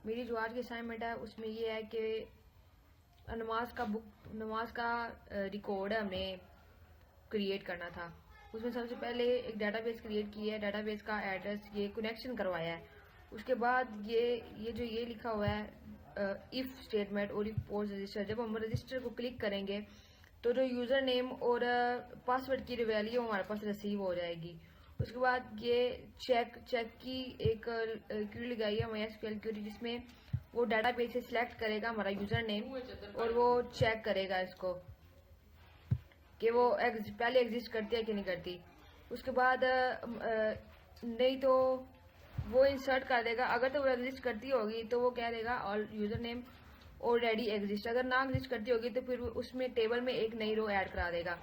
मेरी जो आज की असाइनमेंट है उसमें ये है कि नमाज का रिकॉर्ड हमें क्रिएट करना था। उसमें सबसे पहले एक डाटाबेस क्रिएट की है, डाटाबेस का एड्रेस ये कनेक्शन करवाया है। उसके बाद ये लिखा हुआ है इफ स्टेटमेंट और इफ पोस्ट रजिस्टर। जब हम रजिस्टर को क्लिक करेंगे तो जो यूजर नेम और पासवर्ड की वैल्यू हमारे पास रिसीव हो जाएगी। उसके बाद ये चेक की एक क्वेरी लगाई है MySQL क्वेरी, जिसमें वो डाटाबेस से सिलेक्ट करेगा हमारा यूजर नेम और वो चेक करेगा इसको कि वो पहले एग्जिस्ट करती है कि नहीं करती। उसके बाद नहीं तो वो इंसर्ट कर देगा। अगर तो वो एग्जिस्ट करती होगी तो वो कह देगा और यूजर नेम ऑलरेडी एग्जिस्ट। अगर ना एग्जिस्ट करती होगी तो फिर उसमें टेबल में एक नई रो ऐड करा देगा।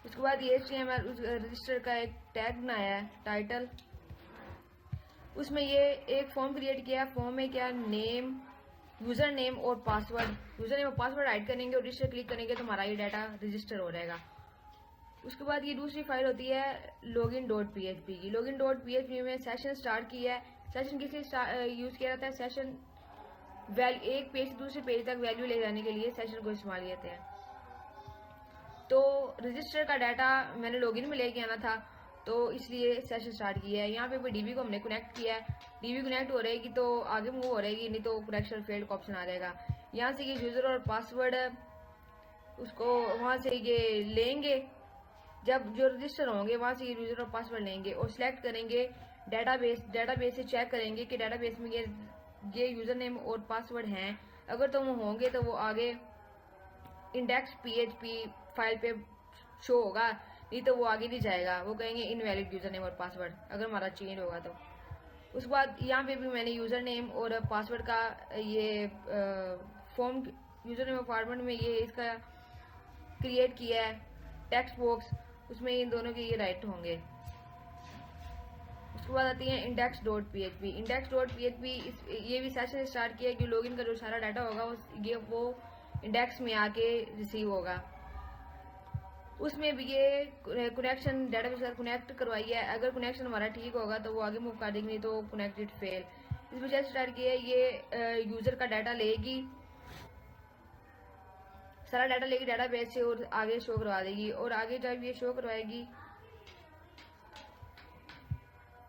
उसके बाद ये HTML रजिस्टर का एक टैग बनाया है टाइटल। उसमें ये एक फॉर्म क्रिएट किया है। फॉर्म में क्या नेम, यूजर नेम और पासवर्ड, यूजर नेम और पासवर्ड ऐड करेंगे और रजिस्टर क्लिक करेंगे तो हमारा ये डाटा रजिस्टर हो जाएगा। उसके बाद ये दूसरी फाइल होती है login.php की। login.php में सेशन स्टार्ट किया है। सेशन किस लिए यूज किया जाता है? सेशन एक पेज से दूसरे पेज तक वैल्यू ले जाने के लिए सेशन को इस्तेमाल करते हैं। तो रजिस्टर का डाटा मैंने लॉगिन में लेके आना था तो इसलिए सेशन स्टार्ट किया है। यहाँ पे डीबी को हमने कनेक्ट किया है। डीबी कनेक्ट हो रहेगी तो आगे मूव हो रहेगी, नहीं तो कनेक्शन फेल्ड का ऑप्शन आ जाएगा। यहाँ से ये यूजर और पासवर्ड उसको वहां से ये लेंगे। जब जो रजिस्टर होंगे वहां से ये यूजर और पासवर्ड लेंगे और सिलेक्ट करेंगे डाटाबेस से चेक करेंगे कि डाटाबेस में ये यूजर नेम और पासवर्ड हैं। अगर तो वो होंगे तो वो आगे index.php फाइल पे शो होगा, नहीं तो वो आगे नहीं जाएगा। वो कहेंगे इनवैलिड यूजर नेम और पासवर्ड अगर हमारा चेंज होगा तो। उसके बाद यहाँ पे भी मैंने यूजर नेम और पासवर्ड का ये फॉर्म यूजर नेम और पासवर्ड में ये इसका क्रिएट किया है टेक्स्ट बॉक्स, उसमें इन दोनों के ये राइट होंगे। उसके बाद आती है index.php। ये भी सेशन स्टार्ट किया है कि लॉगिन का जो सारा डाटा होगा वो इंडेक्स में आके रिसीव होगा। उसमें भी ये कनेक्शन डाटाबेस के साथ कनेक्ट करवाई है। अगर कनेक्शन हमारा ठीक होगा तो वो आगे मूव कर देगी, नहीं तो कनेक्टेड फेल। इस वजह से स्टार्ट किया है। ये यूजर का डाटा लेगी, सारा डाटा लेगी डाटाबेस से और आगे शो करवा देगी। और आगे जब ये शो करवाएगी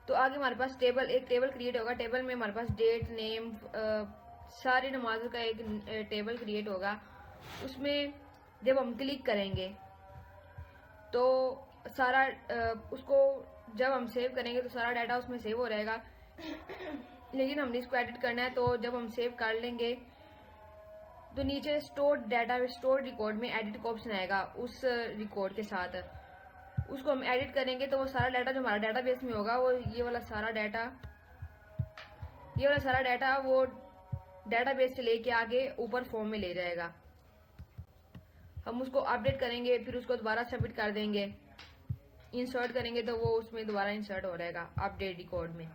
तो आगे हमारे पास एक टेबल क्रिएट होगा। टेबल में हमारे पास डेट, नेम, सारी नमाजों का एक टेबल क्रिएट होगा। उसमें जब हम क्लिक करेंगे तो सारा उसको जब हम सेव करेंगे तो सारा डाटा उसमें सेव हो रहेगा। लेकिन हमने इसको एडिट करना है तो जब हम सेव कर लेंगे तो नीचे स्टोर रिकॉर्ड में एडिट का ऑप्शन आएगा। उस रिकॉर्ड के साथ उसको हम एडिट करेंगे तो वो सारा डाटा जो हमारा डाटाबेस में होगा वो ये वाला सारा डाटा वो डाटाबेस से लेके आगे ऊपर फॉर्म में ले जाएगा। हम उसको अपडेट करेंगे, फिर उसको दोबारा सबमिट कर देंगे। इंसर्ट करेंगे तो वो उसमें दोबारा इंसर्ट हो रहेगा अपडेट रिकॉर्ड में।